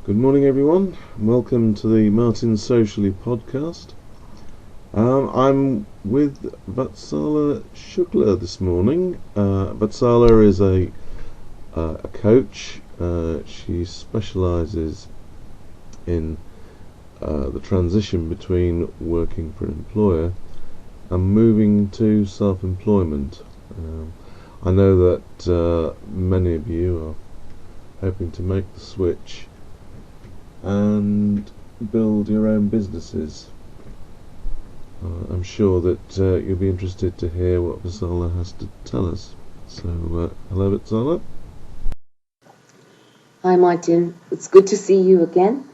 Good morning, everyone. Welcome to the Martin Socially podcast. I'm with Vatsala Shukla this morning. Vatsala is a coach. She specialises in the transition between working for an employer and moving to self-employment. I know that many of you are hoping to make the switch and build your own businesses. I'm sure that you'll be interested to hear what Vatsala has to tell us. So, hello Vatsala. Hi Martin, it's good to see you again.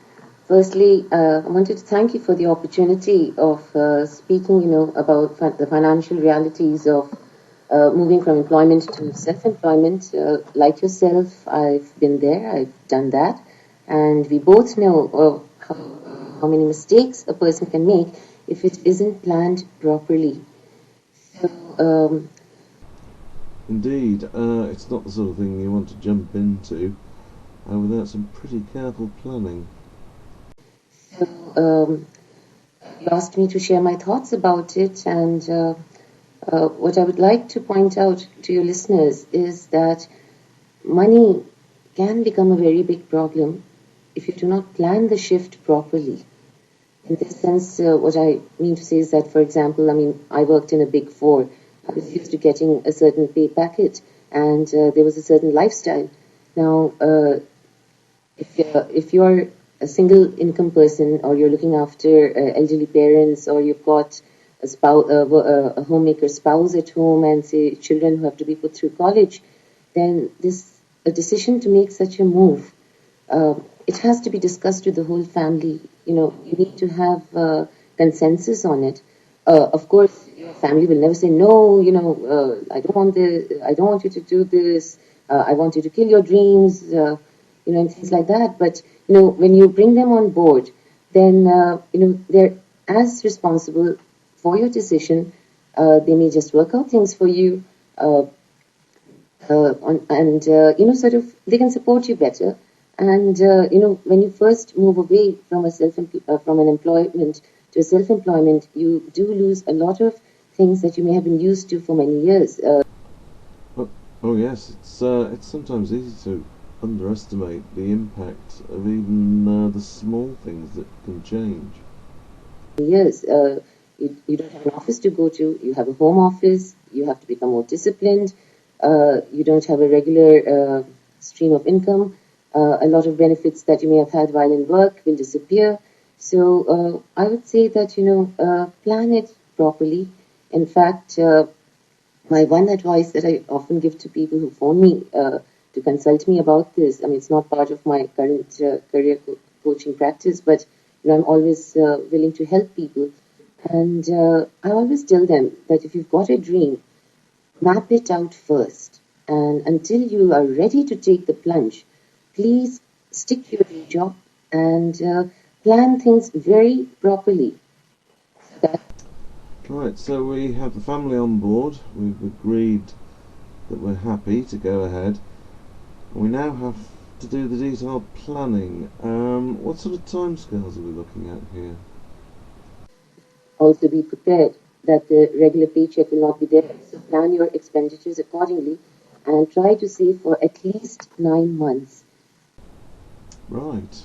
Firstly, I wanted to thank you for the opportunity of speaking, about the financial realities of moving from employment to self-employment. Like yourself, I've been there, I've done that, and we both know how many mistakes a person can make if it isn't planned properly. So, Indeed, it's not the sort of thing you want to jump into without some pretty careful planning. You asked me to share my thoughts about it, and what I would like to point out to your listeners is that money can become a very big problem if you do not plan the shift properly. In this sense, what I mean to say is that, for example, I worked in a big four. I was used to getting a certain pay packet, and there was a certain lifestyle. Now, if you're a single income person, or you're looking after elderly parents, or you've got a homemaker spouse at home, and say children who have to be put through college, then a decision to make such a move, it has to be discussed with the whole family. You need to have consensus on it. Of course, your family will never say no. I don't want this. I don't want you to do this. I want you to kill your dreams. And things like that. But when you bring them on board, then they're as responsible for your decision. They may just work out things for you, sort of they can support you better. And when you first move away from from an employment to a self-employment, you do lose a lot of things that you may have been used to for many years. Oh yes, it's sometimes easy to underestimate the impact of even the small things that can change. Years. You don't have an office to go to, you have a home office, you have to become more disciplined, you don't have a regular stream of income, a lot of benefits that you may have had while in work will disappear. So I would say that, plan it properly. In fact, my one advice that I often give to people who phone me to consult me about this, it's not part of my current career coaching practice, but I'm always willing to help people. And I always tell them that if you've got a dream, map it out first. And until you are ready to take the plunge, please stick to your day job and plan things very properly. Right, so we have the family on board. We've agreed that we're happy to go ahead. We now have to do the detailed planning. What sort of timescales are we looking at here? Also be prepared that the regular paycheck will not be there. So plan your expenditures accordingly and try to save for at least 9 months. Right.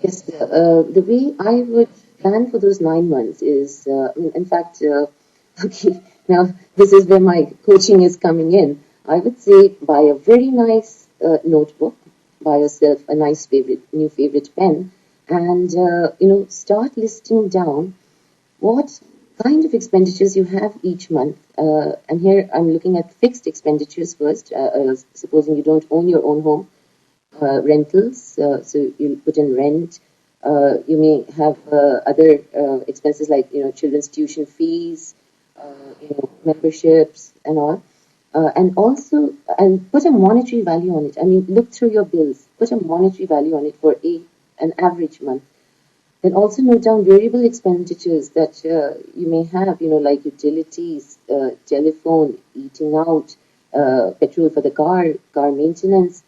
Yes, the way I would plan for those 9 months is, in fact, okay, now this is where my coaching is coming in. I would say buy a very nice notebook, buy yourself a nice new favorite pen, and start listing down what kind of expenditures you have each month. And here I'm looking at fixed expenditures first. Supposing you don't own your own home, rentals, so you put in rent. You may have other expenses like children's tuition fees, memberships and all. And put a monetary value on it. Look through your bills, put a monetary value on it for an average month. Then also note down variable expenditures that you may have, like utilities, telephone, eating out, petrol for the car maintenance.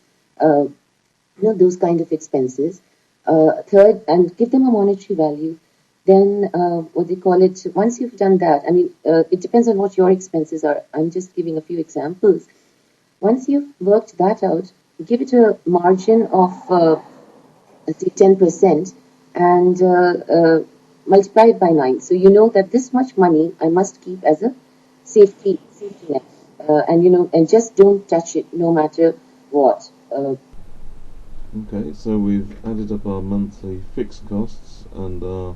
those kind of expenses. Third, and give them a monetary value. Then what they call it, once you've done that, I mean, it depends on what your expenses are. I'm just giving a few examples. Once you've worked that out, give it a margin of say 10% and multiply it by 9. So you know that this much money I must keep as a safety net. And just don't touch it no matter what. Okay, so we've added up our monthly fixed costs and our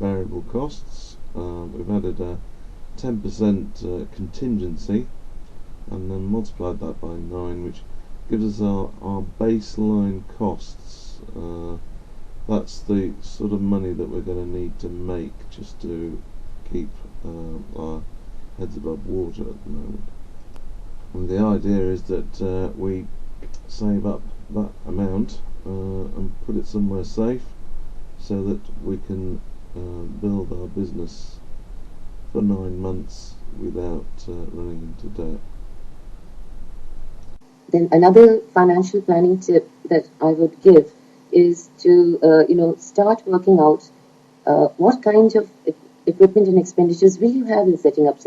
variable costs. We've added a 10% contingency and then multiplied that by 9, which gives us our baseline costs. That's the sort of money that we're going to need to make just to keep our heads above water at the moment. And the idea is that we save up that amount and put it somewhere safe so that we can build our business for 9 months without running into debt. Then another financial planning tip that I would give is to start working out what kind of equipment and expenditures will you have in setting up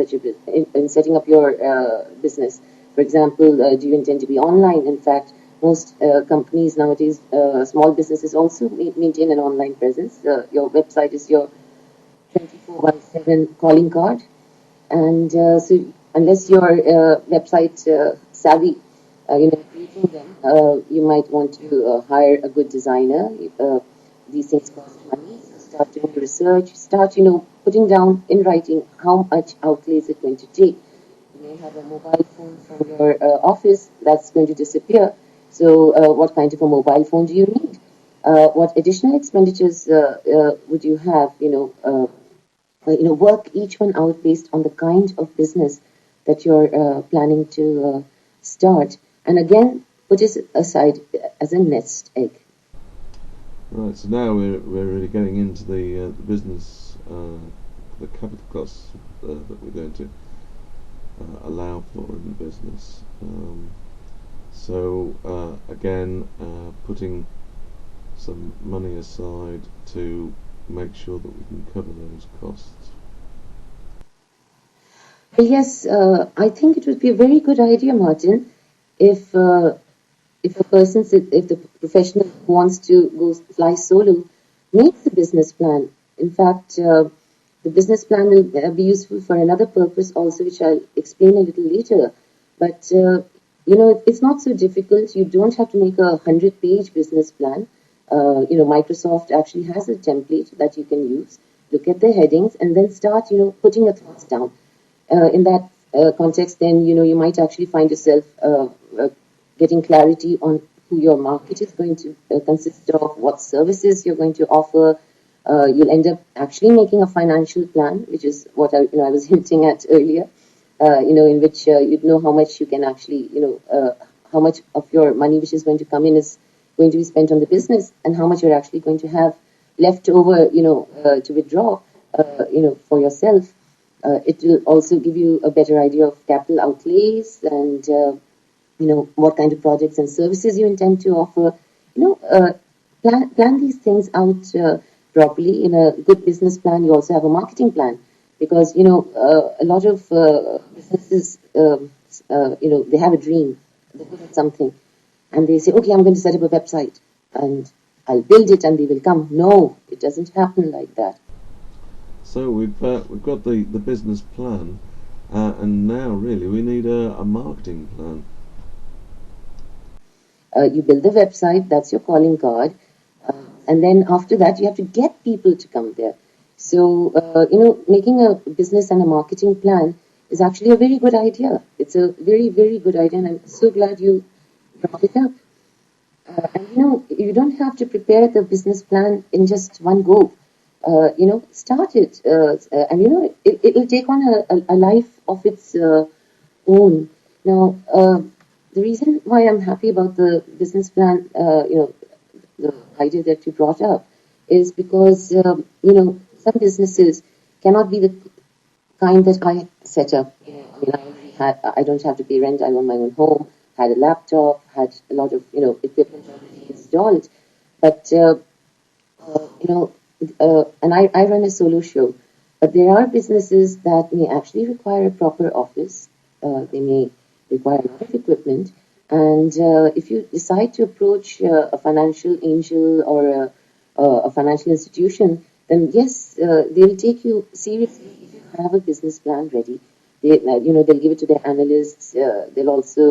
in setting up your business. For example, do you intend to be online? In fact, most companies nowadays, small businesses also maintain an online presence. Your website is your 24/7 calling card, and so unless you're website savvy, creating them, you might want to hire a good designer. These things cost money. So start doing research. Start, putting down in writing how much outlay is it going to take. You may have a mobile phone from your office that's going to disappear. So, what kind of a mobile phone do you need? What additional expenditures would you have? Work each one out based on the kind of business that you're planning to start. And again, put it aside as a nest egg. Right, so now we're really getting into the business, the capital costs that we're going to allow for in the business. Again, putting some money aside to make sure that we can cover those costs. Yes, I think it would be a very good idea, Martin, if if the professional who wants to go fly solo makes a business plan. In fact, the business plan will be useful for another purpose also, which I'll explain a little later. But it's not so difficult. You don't have to make a 100-page business plan. Microsoft actually has a template that you can use. Look at the headings and then start, putting your thoughts down. In that context, then, you might actually find yourself getting clarity on who your market is going to consist of, what services you're going to offer. You'll end up actually making a financial plan, which is what I was hinting at earlier. In which you'd know how much you can actually, how much of your money which is going to come in is going to be spent on the business, and how much you're actually going to have left over, to withdraw, for yourself. It will also give you a better idea of capital outlays and, what kind of projects and services you intend to offer. Plan these things out properly. In a good business plan, you also have a marketing plan, because, a lot of businesses, they have a dream, they look at something, and they say, okay, I'm going to set up a website, and I'll build it, and they will come. No, it doesn't happen like that. So we've got the business plan, and now really we need a marketing plan. You build the website, that's your calling card, and then after that you have to get people to come there. So, making a business and a marketing plan is actually a very good idea. It's a very, very good idea, and I'm so glad you brought it up. And you don't have to prepare the business plan in just one go. Start it, and it'll take on a life of its own. Now, the reason why I'm happy about the business plan, the idea that you brought up, is because some businesses cannot be the kind that I set up. I don't have to pay rent. I own my own home. Had a laptop. Had a lot of equipment already stalled. But you know, and I run a solo show, but there are businesses that may actually require a proper office. They may require a lot of equipment, and if you decide to approach a financial angel or a financial institution, then yes, they'll take you seriously if you have a business plan ready. They'll give it to their analysts. They'll also,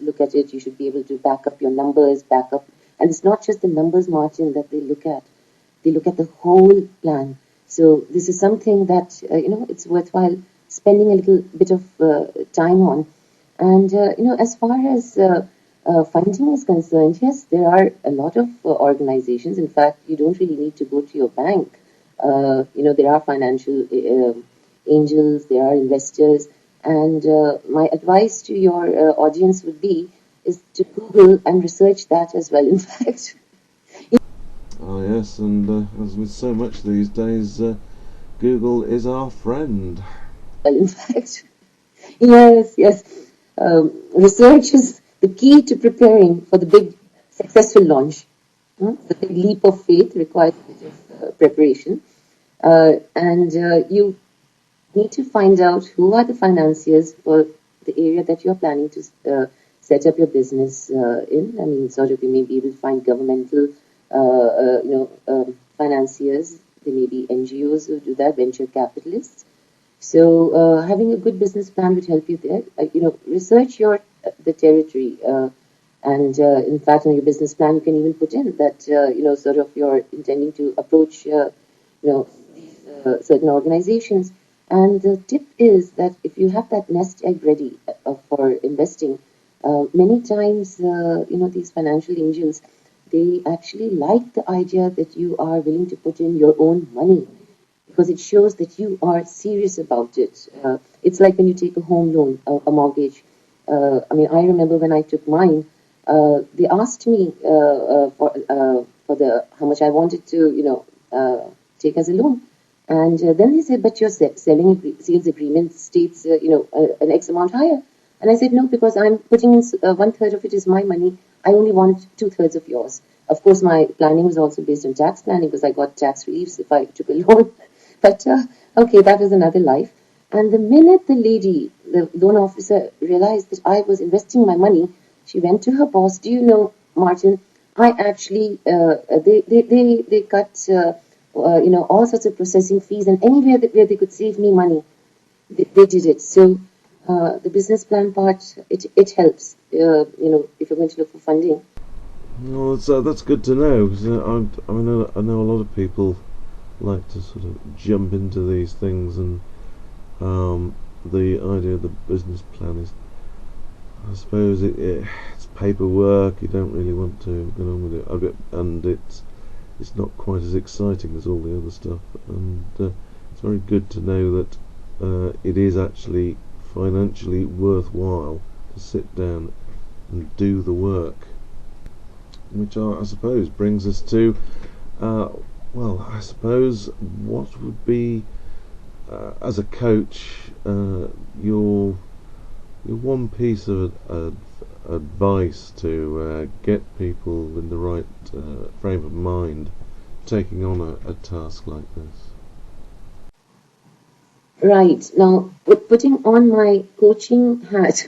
look at it. You should be able to back up your numbers, back up, and it's not just the numbers, Martin, that they look at. They look at the whole plan. So this is something that it's worthwhile spending a little bit of time on. And as far as funding is concerned, yes, there are a lot of organizations. In fact, you don't really need to go to your bank. There are financial angels, there are investors, and my advice to your audience would be is to Google and research that as well. In fact, Ah, yes, and as with so much these days, Google is our friend. well, in fact, yes. Research is the key to preparing for the big successful launch. The big leap of faith requires a bit of preparation, and you need to find out who are the financiers for the area that you're planning to set up your business in. I mean, sort of, you may be able to find governmental, financiers. There may be NGOs who do that, venture capitalists. So having a good business plan would help you there. Research the territory, and in fact, in your business plan, you can even put in that sort of you're intending to approach these certain organizations. And the tip is that if you have that nest egg ready for investing, many times these financial angels, they actually like the idea that you are willing to put in your own money, because it shows that you are serious about it. It's like when you take a home loan, mortgage. I remember when I took mine, they asked me for the how much I wanted to, take as a loan, and then they said, "But your sales agreement states, an X amount higher." And I said, "No, because I'm putting in 1/3 of it is my money. I only want 2/3 of yours." Of course, my planning was also based on tax planning because I got tax reliefs if I took a loan. But okay, that was another life. And the minute the lady, the loan officer, realized that I was investing my money, she went to her boss. "Do you know, Martin? I actually they cut all sorts of processing fees, and anywhere where they could save me money, they did it." So the business plan part, it helps. If you're going to look for funding. Well, that's good to know, because I know a lot of people like to sort of jump into these things, and the idea of the business plan is, I suppose, it's paperwork. You don't really want to get on with it, and it's not quite as exciting as all the other stuff. And it's very good to know that it is actually financially worthwhile to sit down and do the work. Which I suppose brings us to, I suppose, what would be, as a coach, your one piece of advice to get people in the right frame of mind taking on a task like this? Right. Now, putting on my coaching hat,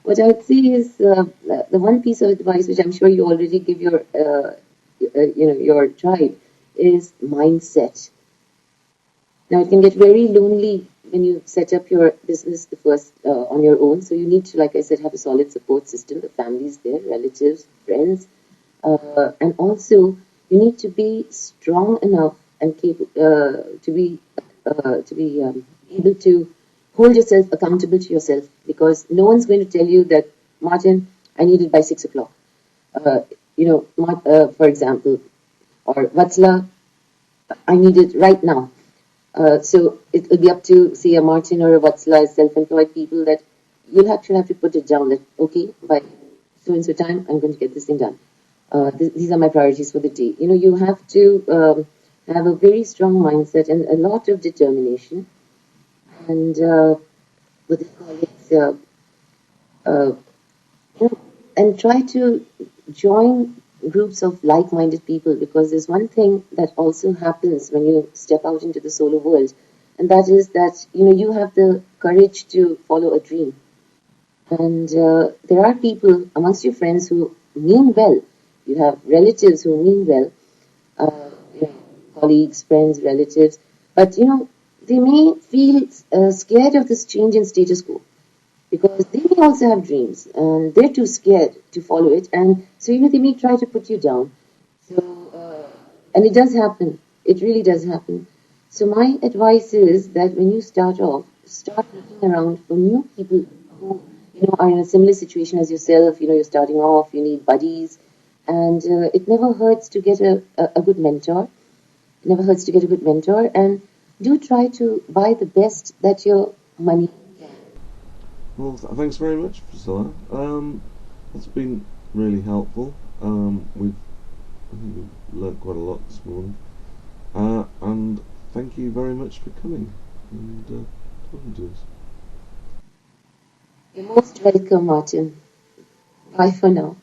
what I would say is the one piece of advice, which I'm sure you already give your tribe, is mindset. Now, it can get very lonely when you set up your business the first on your own. So you need to, like I said, have a solid support system. The family's there, relatives, friends, and also you need to be strong enough and capable to be able to hold yourself accountable to yourself, because no one's going to tell you that, "Martin, I need it by 6 o'clock." For example, or "Vatsala, I need it right now." So it will be up to, say, a Martin or a Vatsala, self-employed people, that you'll actually have to put it down that, okay, by so and so time, I'm going to get this thing done. These are my priorities for the day. You have to have a very strong mindset and a lot of determination, and what they call it, and try to join groups of like-minded people, because there's one thing that also happens when you step out into the solo world, and that is that you have the courage to follow a dream. And there are people amongst your friends who mean well. You have relatives who mean well, uh, you know, colleagues, friends, relatives, but they may feel scared of this change in status quo, because they may also have dreams and they're too scared to follow it, and so they may try to put you down. So and it does happen, it really does happen. So my advice is that when you start off, start looking around for new people who are in a similar situation as yourself. You're starting off, you need buddies, and it never hurts to get a good mentor. It never hurts to get a good mentor, and do try to buy the best that your money can. Well, thanks very much, Priscilla. That's been really helpful. I think we've learnt quite a lot this morning. And thank you very much for coming and talking to us. You're most welcome, Martin. Bye for now.